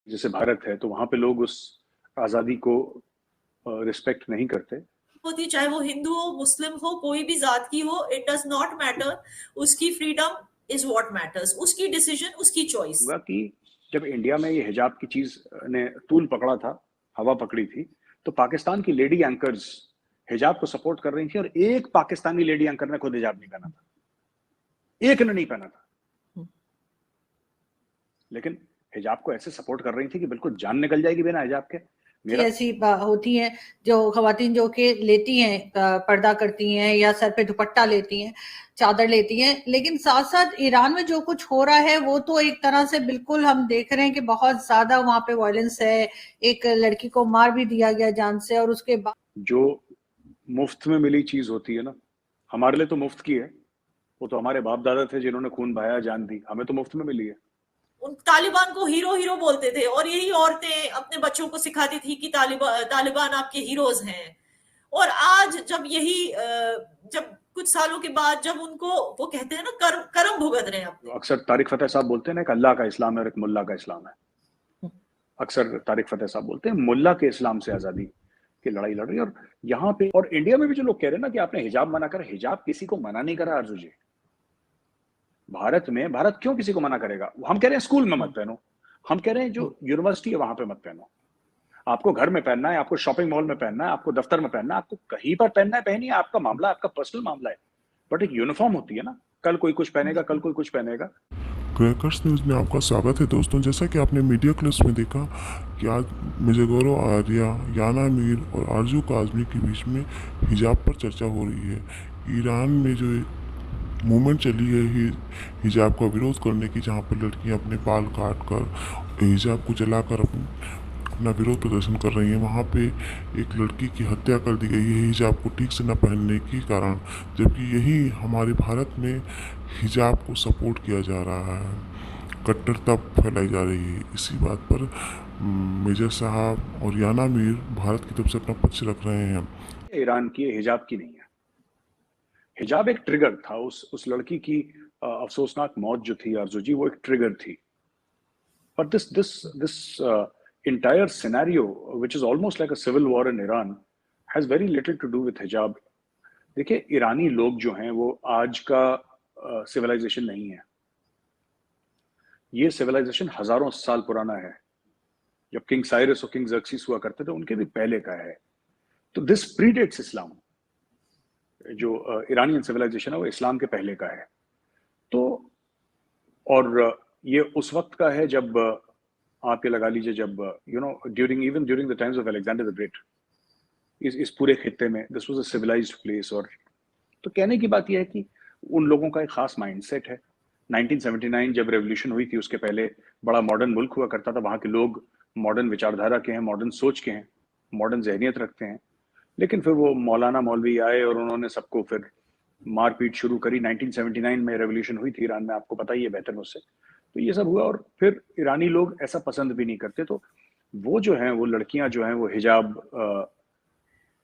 जैसे भारत है, तो वहाँ पे लोग उस आज़ादी को रिस्पेक्ट नहीं करते। होती, चाहे वो हिंदू हो, मुस्लिम हो, कोई भी जात की हो, इट डज नॉट मैटर। उसकी फ्रीडम इज व्हाट मैटर्स, उसकी डिसीजन, उसकी चॉइस। होगा कि जब इंडिया में ये हिजाब की चीज ने तूल पकड़ा था, हवा पकड़ी थी, तो पाकिस्तान की लेडी एंकर्स हिजाब को सपोर्ट कर रही थी, और एक पाकिस्तानी लेडी एंकर ने खुद हिजाब नहीं पहना था, एक ने नहीं पहना था, लेकिन हिजाब को ऐसे सपोर्ट कर रही थी कि बिल्कुल जान निकल जाएगी बिना हिजाब के। मेरा ऐसी होती हैं जो खवातीन जो कि लेती हैं, पर्दा करती हैं या सर पे दुपट्टा लेती हैं, चादर लेती हैं, लेकिन साथ साथ ईरान में जो कुछ हो रहा है वो तो एक तरह से बिल्कुल हम देख रहे हैं कि बहुत ज्यादा वहां पे वायलेंस है। एक लड़की को मार भी दिया गया जान से, और उसके बाद जो मुफ्त में मिली चीज होती है ना, हमारे लिए तो मुफ्त की है, वो तो हमारे बाप दादा थे जिन्होंने खून बहाया, जान दी, हमें तो मुफ्त में मिली है। उन तालिबान को हीरो हीरो बोलते थे, और यही औरतें अपने बच्चों को सिखाती थी कि तालिबान आपके हीरोज हैं। और आज जब यही जब कुछ सालों के बाद जब उनको वो कहते हैं ना, कर्म भुगत रहे हैं अपने। अक्सर तारिक फतेह साहब बोलते हैं ना, एक अल्लाह का इस्लाम है और एक मुल्ला का इस्लाम है। अक्सर तारिक फतेह साहब बोलते हैं मुल्ला के इस्लाम से आजादी की लड़ाई लड़ रही है। और यहाँ पे और इंडिया में भी जो लोग कह रहे हैं ना कि आपने हिजाब मना कर, हिजाब किसी को मना नहीं करा आरजू जी। भारत क्यों किसी को मना करेगा? हम कह रहे हैं स्कूल में मत पहनो, हम कह रहे हैं जो यूनिवर्सिटी है वहां पे मत पहनो। आपको घर में पहनना है, आपको शॉपिंग मॉल में पहनना है, आपको दफ्तर में पहनना है, आपको कहीं पर पहनना है, पहनिए, आपका मामला, आपका पर्सनल मामला है, बट एक यूनिफॉर्म होती है ना। कल कोई कुछ पहनेगा, कल कोई कुछ पहनेगा। क्रैकर्स न्यूज़ में आपका स्वागत है दोस्तों। जैसा कि आपने मीडिया क्लिप्स में देखा कि आज मेजर गौरव आर्या, याना मीर और आरजू काजमी के बीच में हिजाब पर चर्चा हो रही है। ईरान में जो मूवमेंट चली है हिजाब का विरोध करने की, जहाँ पर लड़कियाँ अपने बाल काट कर हिजाब को जलाकर अपना विरोध प्रदर्शन कर रही हैं, वहाँ पे एक लड़की की हत्या कर दी गई है हिजाब को ठीक से न पहनने के कारण, जबकि यही हमारे भारत में हिजाब को सपोर्ट किया जा रहा है, कट्टरता फैलाई जा रही है। इसी बात पर मेजर साहब और याना मीर भारत की तरफ से अपना पक्ष रख रहे हैं। ईरान की हिजाब की नहीं है। हिजाब एक ट्रिगर था, उस लड़की की अफसोसनाक मौत जो थी आरजू जी, वो एक ट्रिगर थी। But this entire scenario, which is almost like a civil war in Iran, has very little to do with hijab. देखिए, ईरानी लोग जो हैं वो आज का सिविलाइजेशन नहीं है। ये सिविलाइजेशन हजारों साल पुराना है। जब किंग साइरस और किंग जर्क्सिस हुआ करते थे, उनके भी पहले का है। तो दिस प्रीडेट्स इस्लाम। जो ईरानियन सिविलाइजेशन है वो इस्लाम के पहले का है। तो और ये उस वक्त का है जब आप ये लगा लीजिए, जब during the times of Alexander the Great, इस पूरे खित्ते में this was a civilised place. और तो कहने की बात यह है कि उन लोगों का एक खास माइंडसेट है। 1979 जब रेवोल्यूशन हुई थी, उसके पहले बड़ा मॉडर्न मुल्क हुआ करता था। वहाँ के लोग मॉडर्न विचारधारा के हैं, मॉडर्न सोच के हैं, मॉडर्न जहनियत रखते हैं। लेकिन फिर वो मौलाना मौलवी आए और उन्होंने सबको फिर मारपीट शुरू करी। 1979 में रेवोल्यूशन हुई थी ईरान में, आपको पता ही है बेहतर मुझसे। तो ये सब हुआ, और फिर ईरानी लोग ऐसा पसंद भी नहीं करते। तो वो जो हैं, वो लड़कियां जो हैं, वो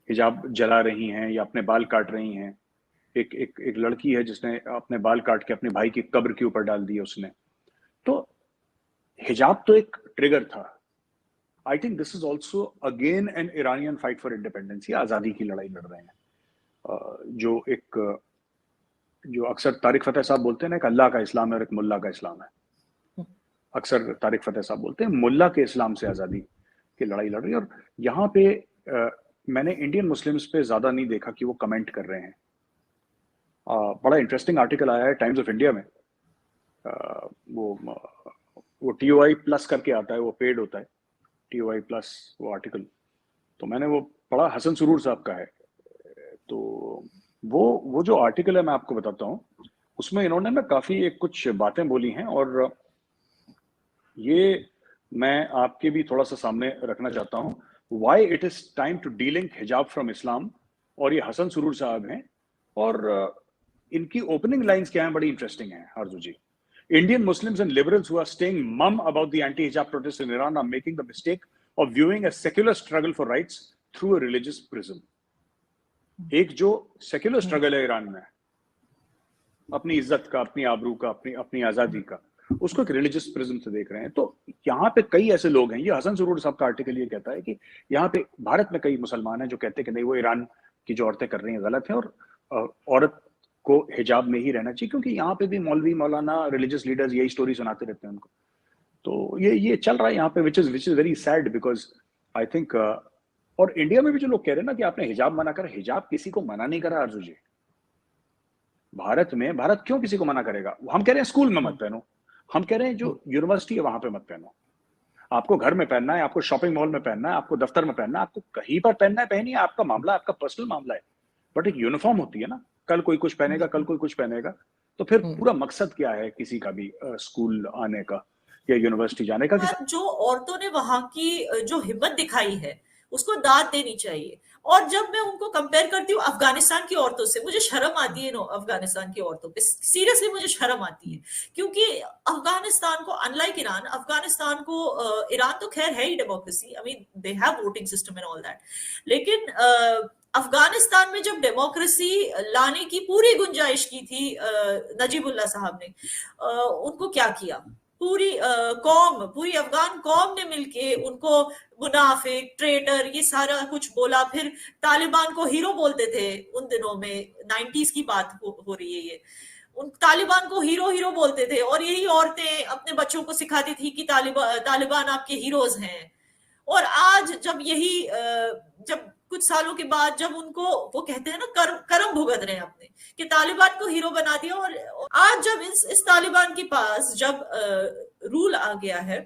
हिजाब जला रही हैं या अपने बाल काट रही हैं। एक लड़की है जिसने अपने बाल काट के अपने भाई की कब्र के ऊपर डाल दिए उसने। तो हिजाब तो एक ट्रिगर था। I think this is also again an Iranian fight for independence. ये आजादी की लड़ाई लड़ रहे हैं। जो अक्सर तारिक फतेह साहब बोलते हैं ना, एक अल्लाह का इस्लाम है और एक मुल्ला का इस्लाम है। अक्सर तारिक फतेह साहब बोलते हैं मुल्ला के इस्लाम से आजादी की लड़ाई लड़ रही है। और यहाँ पे मैंने इंडियन मुस्लिम्स पे ज्यादा नहीं देखा कि वो कमेंट कर रहे हैं। बड़ा इंटरेस्टिंग आर्टिकल आया है टाइम्स ऑफ इंडिया में। वो TOI प्लस करके आता है, वो पेड होता है, TOI प्लस वो आर्टिकल। तो मैंने वो पढ़ा, हसन सुरूर साहब का है। तो वो जो आर्टिकल है मैं आपको बताता हूँ। उसमें इन्होंने ना काफी कुछ बातें बोली हैं, और ये मैं आपके भी थोड़ा सा सामने रखना चाहता हूँ। Why it is time to delink hijab from Islam. और ये हसन सुरूर साहब हैं, और इनकी ओपनिंग लाइंस क्या हैं, बड़ी इंटरेस्टिंग है आरजू जी। Indian Muslims and liberals who are staying mum about the anti-hijab protests in Iran are making the mistake of viewing a secular struggle for rights through a religious prism. एक जो secular struggle है Iran में, अपनी इज्जत का, अपनी आबरू का, अपनी आजादी का, उसको एक रिलीजियस प्रिज्म से देख रहे हैं। तो यहाँ पे कई ऐसे लोग हैं, ये हसन सरूर साहब का आर्टिकल ये कहता है कि यहाँ पे भारत में कई मुसलमान हैं जो कहते हैं कि नहीं, वो ईरान की जो औरतें कर रही हैं गलत है और औरत को हिजाब में ही रहना चाहिए, क्योंकि यहाँ पे भी मौलवी मौलाना रिलीजियस लीडर्स यही स्टोरी सुनाते रहते हैं उनको। तो ये चल रहा है यहाँ पे, which is very sad, because I think और इंडिया में भी जो लोग कह रहे हैं ना कि आपने हिजाब मना करा, हिजाब किसी को मना नहीं करा आरजू जी। भारत क्यों किसी को मना करेगा? हम कह रहे हैं स्कूल में मत पहनो, हम कह रहे हैं जो यूनिवर्सिटी है वहां पे मत पहनो। आपको घर में पहनना है, आपको शॉपिंग मॉल में पहनना है, आपको दफ्तर में पहनना है, आपको कहीं पर पहनना है पहनिए, आपका मामला, आपका पर्सनल मामला है। बट एक यूनिफॉर्म होती है ना, कल कोई कुछ पहनेगा, कल कोई कुछ पहनेगा, तो फिर पूरा मकसद क्या है किसी का भी स्कूल आने का या यूनिवर्सिटी जाने का? जो औरतों ने वहां की जो हिम्मत दिखाई है उसको दाद देनी चाहिए। और जब मैं उनको कंपेयर करती हूँ अफगानिस्तान की औरतों से, मुझे शर्म आती है अफगानिस्तान की औरतों पे, सीरियसली मुझे शर्म आती है। क्योंकि अफगानिस्तान को, अनलाइक ईरान, अफगानिस्तान को, ईरान तो खैर है ही democracy, I mean they have voting system and all that, लेकिन अफगानिस्तान में जब डेमोक्रेसी लाने की पूरी गुंजाइश की थी नजीबुल्लाह साहब ने, उनको क्या किया? पूरी पूरी अफगान कौम ने मिलके उनको मुनाफिक, ट्रेटर, ये सारा कुछ बोला। फिर तालिबान को हीरो बोलते थे उन दिनों में, 90s की बात हो रही है ये, उन तालिबान को हीरो बोलते थे, और यही औरतें अपने बच्चों को सिखाती थी कि तालिबान आपके हीरोज हैं। और आज जब कुछ सालों के बाद जब उनको, वो कहते हैं ना, कर्म भुगत रहे हैं अपने, कि तालिबान को हीरो बना दिया। और आज जब इस तालिबान के पास जब रूल आ गया है,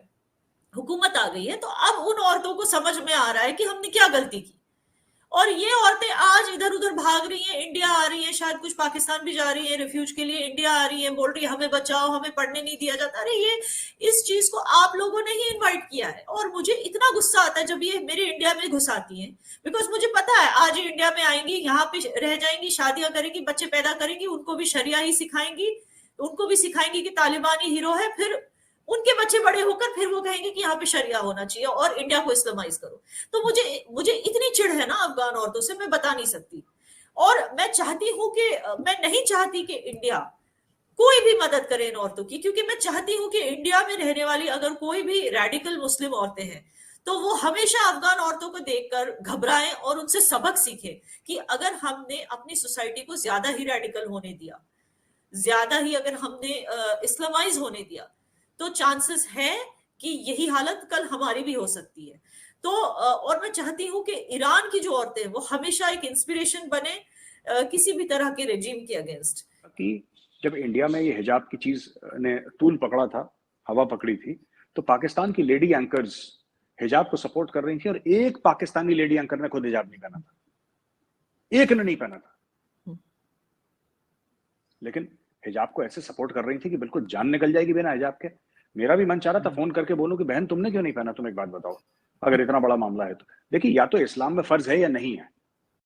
हुकूमत आ गई है, तो अब उन औरतों को समझ में आ रहा है कि हमने क्या गलती की। और ये औरतें आज इधर उधर भाग रही हैं, इंडिया आ रही हैं, शायद कुछ पाकिस्तान भी जा रही हैं रिफ्यूज के लिए, इंडिया आ रही हैं, बोल रही है हमें बचाओ, हमें पढ़ने नहीं दिया जाता। अरे ये इस चीज को आप लोगों ने ही इनवाइट किया है। और मुझे इतना गुस्सा आता है जब ये मेरे इंडिया में घुस आती हैं, बिकॉज मुझे पता है आज ये इंडिया में आएंगी, यहाँ पे रह जाएंगी, शादियां करेंगी, बच्चे पैदा करेंगी, उनको भी शरिया ही सिखाएंगी, उनको भी सिखाएंगी कि तालिबानी हीरो है। फिर उनके बच्चे बड़े होकर फिर वो कहेंगे कि यहाँ पे शरिया होना चाहिए और इंडिया को इस्लामाइज करो। तो मुझे इतनी चिढ़ है ना अफगान औरतों से, मैं बता नहीं सकती। और मैं चाहती हूँ कि, मैं नहीं चाहती कि इंडिया कोई भी मदद करे इन औरतों की, क्योंकि मैं चाहती हूँ कि इंडिया में रहने वाली अगर कोई भी रेडिकल मुस्लिम औरतें हैं तो वो हमेशा अफगान औरतों को देखकर घबराएं और उनसे सबक सीखें कि अगर हमने अपनी सोसाइटी को ज्यादा ही रेडिकल होने दिया, ज्यादा ही अगर हमने इस्लामाइज होने दिया, तो चांसेस है कि यही हालत कल हमारी भी हो सकती है। तो और मैं चाहती हूँ कि ईरान की जो औरतें हैं वो हमेशा एक इंस्पिरेशन बने किसी भी तरह के रेजिम के अगेंस्ट। कि जब इंडिया में ये हिजाब की चीज ने तूल पकड़ा था, हवा पकड़ी थी, तो पाकिस्तान की लेडी एंकर्स हिजाब को सपोर्ट कर रही थी, और एक पाकिस्तानी लेडी एंकर ने खुद हिजाब नहीं पहना था, एक ने नहीं पहना था, लेकिन हिजाब को ऐसे सपोर्ट कर रही थी कि बिल्कुल जान निकल जाएगी बिना हिजाब के। मेरा भी मन चाह रहा था फोन करके बोलूं कि बहन तुमने क्यों नहीं पहना, तुम एक बात बताओ, अगर इतना बड़ा मामला है तो। देखिए, या तो इस्लाम में फर्ज है या नहीं है,